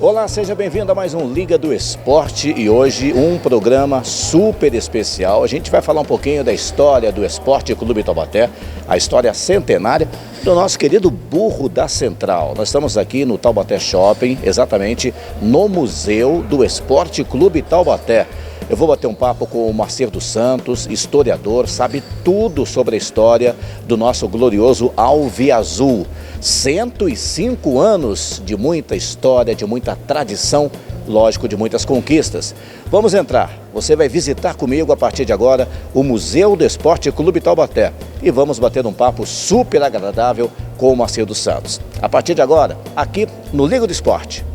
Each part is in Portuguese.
Olá, seja bem-vindo a mais um Liga do Esporte e hoje um programa super especial. A gente vai falar um pouquinho da história do Esporte Clube Taubaté, a história centenária do nosso querido Burro da Central. Nós estamos aqui no Taubaté Shopping, exatamente no Museu do Esporte Clube Taubaté. Eu vou bater um papo com o Marcelo dos Santos, historiador, sabe tudo sobre a história do nosso glorioso Alviazul. 105 anos de muita história, de muita tradição, lógico, de muitas conquistas. Vamos entrar, você vai visitar comigo a partir de agora o Museu do Esporte Clube Taubaté e vamos bater um papo super agradável com o Marcelo dos Santos. A partir de agora, aqui no Liga do Esporte.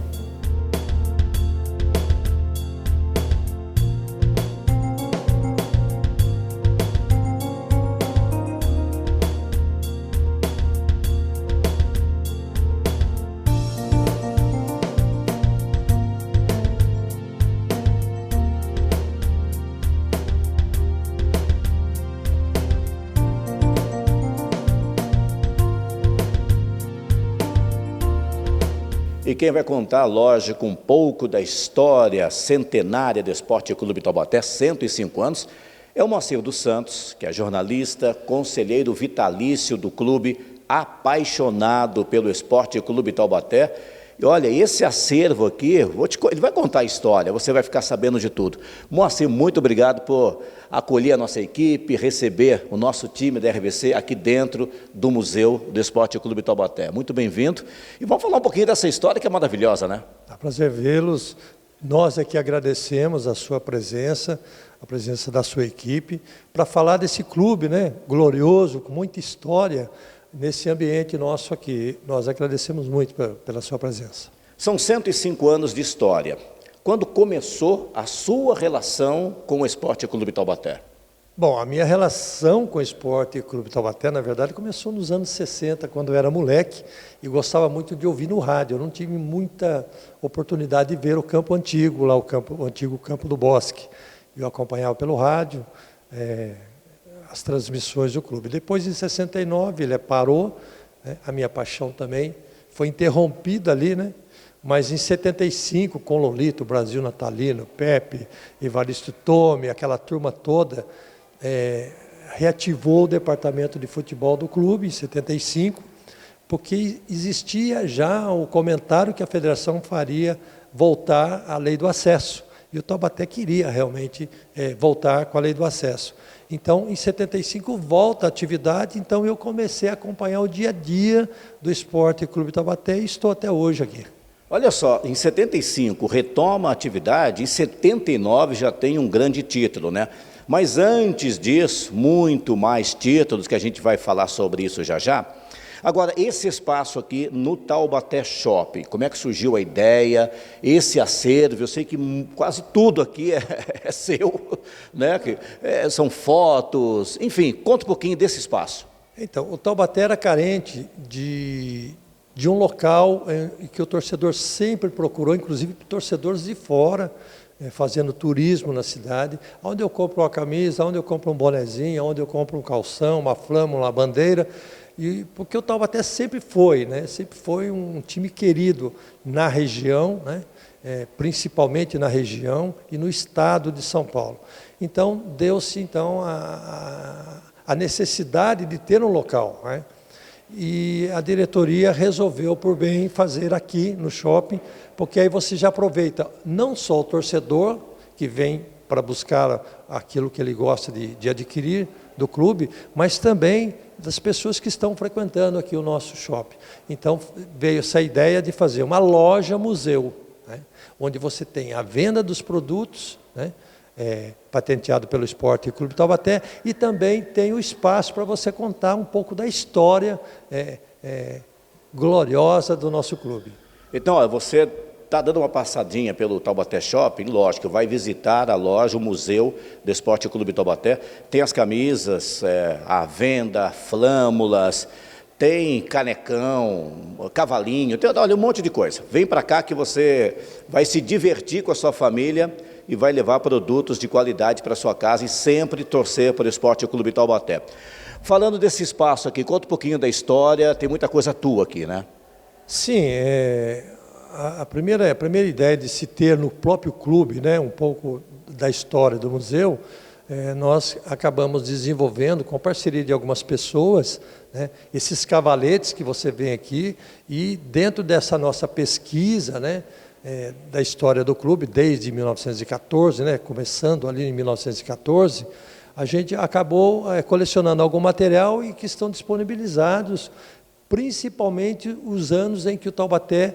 E quem vai contar, lógico, um pouco da história centenária do Esporte Clube Taubaté, 105 anos, é o Marcelo dos Santos, que é jornalista, conselheiro vitalício do clube, apaixonado pelo Esporte Clube Taubaté. E olha, esse acervo aqui, ele vai contar a história, você vai ficar sabendo de tudo. Moacir, muito obrigado por acolher a nossa equipe, receber o nosso time da RVC aqui dentro do Museu do Esporte Clube Taubaté. Muito bem-vindo. E vamos falar um pouquinho dessa história que é maravilhosa, né? É um prazer vê-los. Nós aqui agradecemos a sua presença, a presença da sua equipe, para falar desse clube, né, glorioso, com muita história, nesse ambiente nosso aqui. Nós agradecemos muito pela sua presença. São 105 anos de história. Quando começou a sua relação com o Esporte Clube Taubaté? Bom, a minha relação com o Esporte Clube Taubaté, na verdade, começou nos anos 60, quando eu era moleque, e gostava muito de ouvir no rádio. Eu não tive muita oportunidade de ver o campo antigo, lá o antigo Campo do Bosque. Eu acompanhava pelo rádio, as transmissões do clube. Depois, em 69, ele parou, né? A minha paixão também foi interrompida ali, né? Mas em 75, com Lolito, Brasil Natalino, Pepe, Evaristo Tome, aquela turma toda, reativou o departamento de futebol do clube, em 75, porque existia já o comentário que a federação faria voltar à lei do acesso. E o Taubaté queria realmente voltar com a lei do acesso. Então, em 75, volta a atividade, então eu comecei a acompanhar o dia a dia do Esporte Clube Taubaté e estou até hoje aqui. Olha só, em 75 retoma a atividade, em 79 já tem um grande título, né? Mas antes disso, muito mais títulos, que a gente vai falar sobre isso já já. Agora, esse espaço aqui no Taubaté Shopping, como é que surgiu a ideia, esse acervo? Eu sei que quase tudo aqui é seu, né? São fotos, enfim, conta um pouquinho desse espaço. Então, o Taubaté era carente de um local em que o torcedor sempre procurou, inclusive torcedores de fora, fazendo turismo na cidade, onde eu compro uma camisa, onde eu compro um bonezinho, onde eu compro um calção, uma flama, uma bandeira. E porque o Taubaté sempre foi, né? Sempre foi um time querido na região, né? Principalmente na região e no estado de São Paulo. Então, deu-se então a necessidade de ter um local, né? E a diretoria resolveu por bem fazer aqui no shopping, porque aí você já aproveita não só o torcedor que vem para buscar aquilo que ele gosta de adquirir do clube, mas também das pessoas que estão frequentando aqui o nosso shopping. Então veio essa ideia de fazer uma loja-museu, né, onde você tem a venda dos produtos, né, patenteado pelo Esporte Clube Taubaté, e também tem o espaço para você contar um pouco da história gloriosa do nosso clube. Então, olha, você está dando uma passadinha pelo Taubaté Shopping, lógico, vai visitar a loja, o Museu do Esporte Clube Taubaté, tem as camisas à venda, flâmulas, tem canecão, cavalinho, tem, olha, um monte de coisa. Vem para cá que você vai se divertir com a sua família e vai levar produtos de qualidade para sua casa e sempre torcer para o Esporte Clube Taubaté. Falando desse espaço aqui, conta um pouquinho da história, tem muita coisa tua aqui, né? Sim, a primeira ideia de se ter no próprio clube, né, um pouco da história do museu, nós acabamos desenvolvendo, com parceria de algumas pessoas, né, esses cavaletes que você vê aqui, e dentro dessa nossa pesquisa, né, da história do clube, desde 1914, né, começando ali em 1914, a gente acabou colecionando algum material e que estão disponibilizados, principalmente os anos em que o Taubaté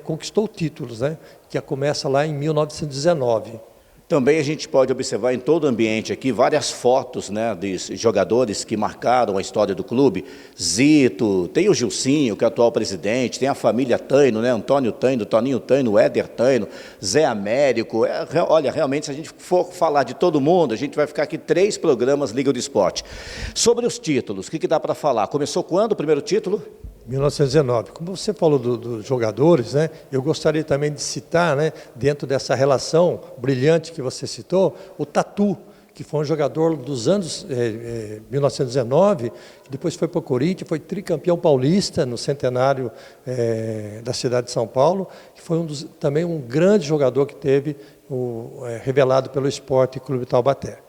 conquistou títulos, né, que começa lá em 1919. Também a gente pode observar em todo o ambiente aqui várias fotos, né, de jogadores que marcaram a história do clube. Zito, tem o Gilcinho, que é o atual presidente, tem a família Taino, né, Antônio Taino, Toninho Taino, Éder Taino, Zé Américo. Olha, realmente, se a gente for falar de todo mundo, a gente vai ficar aqui 3 programas Liga do Esporte. Sobre os títulos, o que dá para falar? Começou quando o primeiro título? 1919. Como você falou dos jogadores, né, eu gostaria também de citar, né, dentro dessa relação brilhante que você citou, o Tatu, que foi um jogador dos anos 1919, que depois foi para o Corinthians, foi tricampeão paulista no centenário da cidade de São Paulo, que foi também um grande jogador que teve revelado pelo Esporte Clube Taubaté.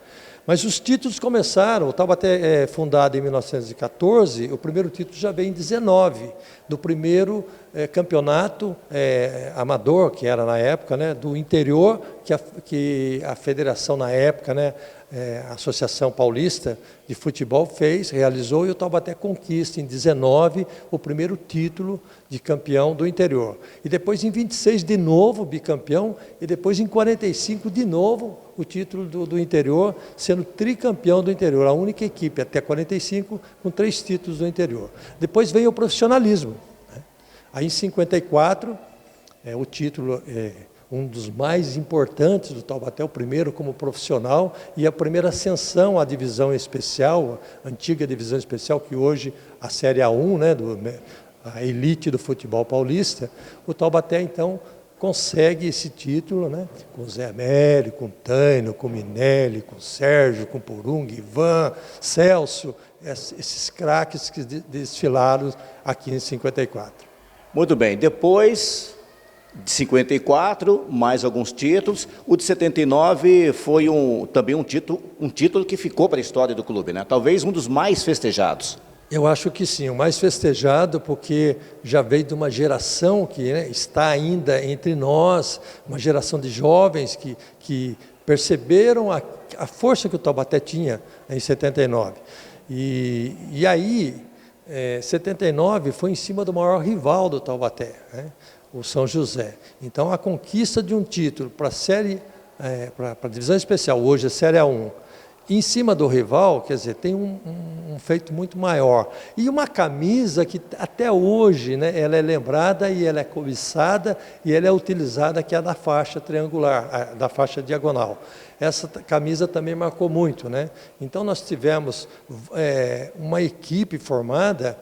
Mas os títulos começaram, o Taubaté fundado em 1914, o primeiro título já veio em 19, do primeiro campeonato amador, que era na época, né, do interior, que a federação na época, né, a Associação Paulista de Futebol realizou, e o Taubaté conquista em 19 o primeiro título de campeão do interior. E depois em 26 de novo bicampeão, e depois em 45 de novo o título do interior, sendo tricampeão do interior, a única equipe até 45 com 3 títulos do interior. Depois vem o profissionalismo, né? Aí em 54 o título um dos mais importantes do Taubaté, o primeiro como profissional e a primeira ascensão à divisão especial, a antiga divisão especial, que hoje a Série A1, né, a elite do futebol paulista. O Taubaté, então, consegue esse título, né, com Zé Américo, com Taino, com Minelli, com Sérgio, com Purung, Ivan, Celso, esses craques que desfilaram aqui em 54. Muito bem, depois de 54, mais alguns títulos. O de 79 foi também um título que ficou para a história do clube, né? Talvez um dos mais festejados. Eu acho que sim, o mais festejado, porque já veio de uma geração que, né, está ainda entre nós, uma geração de jovens que perceberam a força que o Taubaté tinha em 79. E aí, 79 foi em cima do maior rival do Taubaté, né, o São José. Então, a conquista de um título para a série, para a divisão especial, hoje a Série A1, em cima do rival, quer dizer, tem um feito muito maior. E uma camisa que até hoje, né, ela é lembrada e ela é cobiçada e ela é utilizada, que é a da faixa triangular, da faixa diagonal. Essa camisa também marcou muito, né? Então nós tivemos uma equipe formada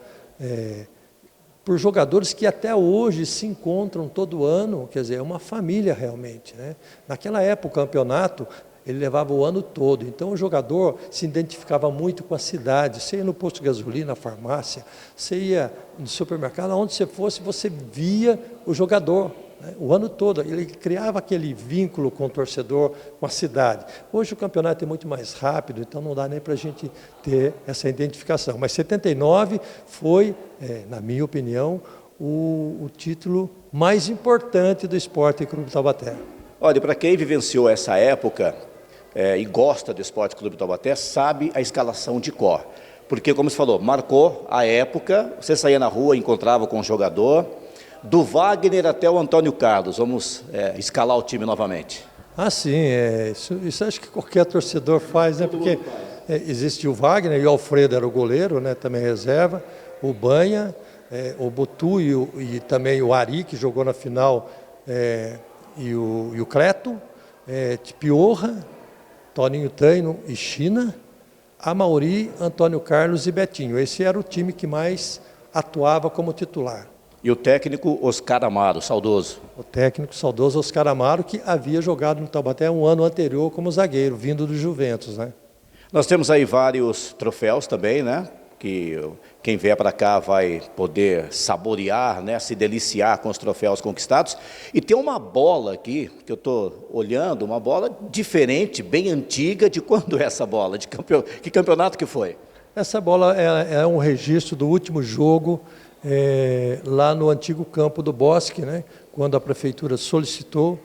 por jogadores que até hoje se encontram todo ano, quer dizer, é uma família realmente, né? Naquela época o campeonato ele levava o ano todo, então o jogador se identificava muito com a cidade. Você ia no posto de gasolina, na farmácia, você ia no supermercado, onde você fosse, você via o jogador, né, o ano todo. Ele criava aquele vínculo com o torcedor, com a cidade. Hoje o campeonato é muito mais rápido, então não dá nem para a gente ter essa identificação. Mas 79 foi, na minha opinião, o título mais importante do Esporte Clube Taubaté. Olha, para quem vivenciou essa época e gosta do Esporte Clube Taubaté, sabe a escalação de cor. Porque, como você falou, marcou a época, você saía na rua, encontrava com o jogador, do Wagner até o Antônio Carlos. Vamos escalar o time novamente. Ah, sim, isso acho que qualquer torcedor faz, né? Porque existe o Wagner e o Alfredo era o goleiro, né? Também reserva, o Banha, o Butu e também o Ari, que jogou na final, e o Cleto, Tipiorra, Toninho Taino e China, Amauri, Antônio Carlos e Betinho. Esse era o time que mais atuava como titular. E o técnico Oscar Amaro, saudoso. O técnico saudoso Oscar Amaro, que havia jogado no Taubaté um ano anterior como zagueiro, vindo do Juventus, né? Nós temos aí vários troféus também, né? Que quem vier para cá vai poder saborear, né, se deliciar com os troféus conquistados. E tem uma bola aqui, que eu estou olhando, uma bola diferente, bem antiga. De quando é essa bola? Que campeonato que foi? Essa bola é um registro do último jogo lá no antigo campo do Bosque, né, quando a prefeitura solicitou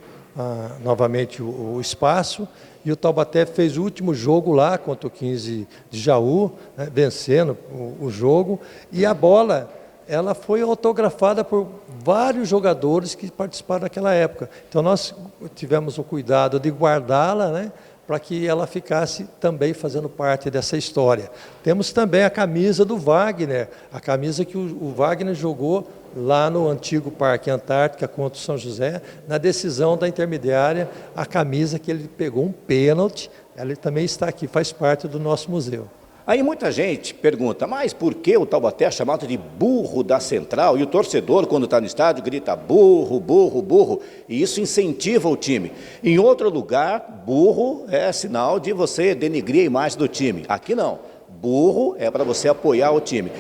novamente o espaço, e o Taubaté fez o último jogo lá contra o 15 de Jaú, né, vencendo o jogo, e a bola ela foi autografada por vários jogadores que participaram daquela época. Então nós tivemos o cuidado de guardá-la, né, para que ela ficasse também fazendo parte dessa história. Temos também a camisa do Wagner, a camisa que o Wagner jogou lá no antigo Parque Antártica contra o São José, na decisão da intermediária, a camisa que ele pegou um pênalti, ela também está aqui, faz parte do nosso museu. Aí muita gente pergunta, mas por que o Taubaté é chamado de burro da Central? E o torcedor, quando está no estádio, grita burro, burro, burro, e isso incentiva o time. Em outro lugar, burro é sinal de você denigrir a imagem do time. Aqui não, burro é para você apoiar o time.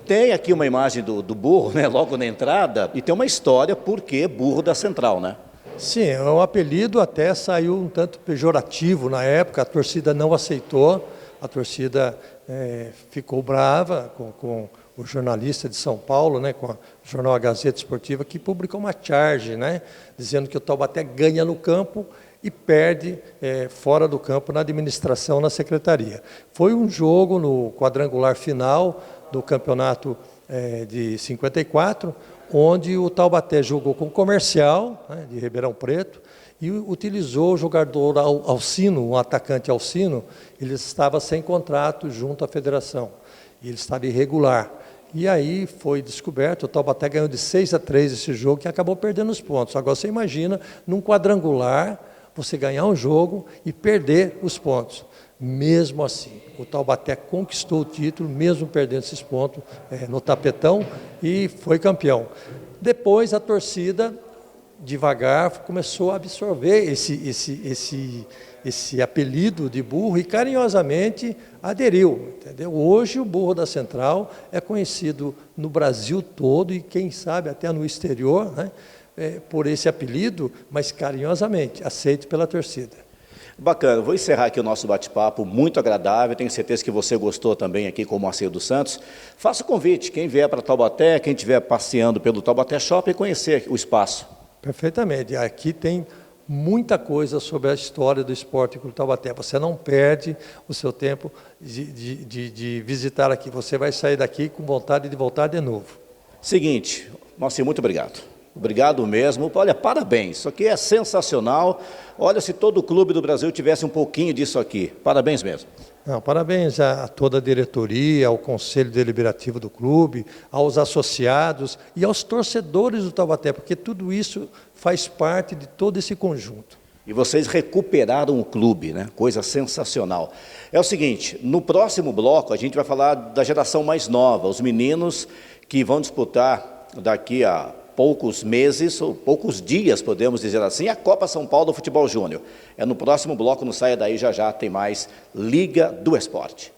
Tem aqui uma imagem do burro, né, logo na entrada, e tem uma história por que burro da Central, né? Sim, o apelido até saiu um tanto pejorativo na época, a torcida não aceitou, a torcida ficou brava com o jornalista de São Paulo, né, com o jornal A Gazeta Esportiva, que publicou uma charge, né, dizendo que o Taubaté ganha no campo e perde fora do campo na administração, na secretaria. Foi um jogo no quadrangular final do campeonato de 54, onde o Taubaté jogou com o Comercial, né, de Ribeirão Preto, e utilizou o jogador Alcino, um atacante Alcino, ele estava sem contrato junto à federação, e ele estava irregular. E aí foi descoberto, o Taubaté ganhou de 6-3 esse jogo, que acabou perdendo os pontos. Agora você imagina, num quadrangular, você ganhar um jogo e perder os pontos. Mesmo assim, o Taubaté conquistou o título, mesmo perdendo esses pontos no tapetão, e foi campeão. Depois a torcida, devagar, começou a absorver esse apelido de burro e carinhosamente aderiu, entendeu? Hoje o burro da Central é conhecido no Brasil todo e quem sabe até no exterior, né, por esse apelido, mas carinhosamente aceito pela torcida. Bacana, vou encerrar aqui o nosso bate-papo, muito agradável, tenho certeza que você gostou também aqui com o Moacir dos Santos. Faça o convite, quem vier para Taubaté, quem estiver passeando pelo Taubaté Shopping, conhecer o espaço. Perfeitamente, aqui tem muita coisa sobre a história do Esporte Clube Taubaté. Você não perde o seu tempo de visitar aqui, você vai sair daqui com vontade de voltar de novo. Seguinte, Moacir, muito obrigado. Obrigado mesmo. Olha, parabéns. Isso aqui é sensacional. Olha, se todo clube do Brasil tivesse um pouquinho disso aqui. Parabéns mesmo. Não, parabéns a toda a diretoria, ao Conselho Deliberativo do clube, aos associados e aos torcedores do Taubaté, porque tudo isso faz parte de todo esse conjunto. E vocês recuperaram o clube, né? Coisa sensacional. É o seguinte, no próximo bloco a gente vai falar da geração mais nova, os meninos que vão disputar daqui a poucos meses, ou poucos dias, podemos dizer assim, a Copa São Paulo Futebol Júnior. É no próximo bloco, não saia daí, já já tem mais Liga do Esporte.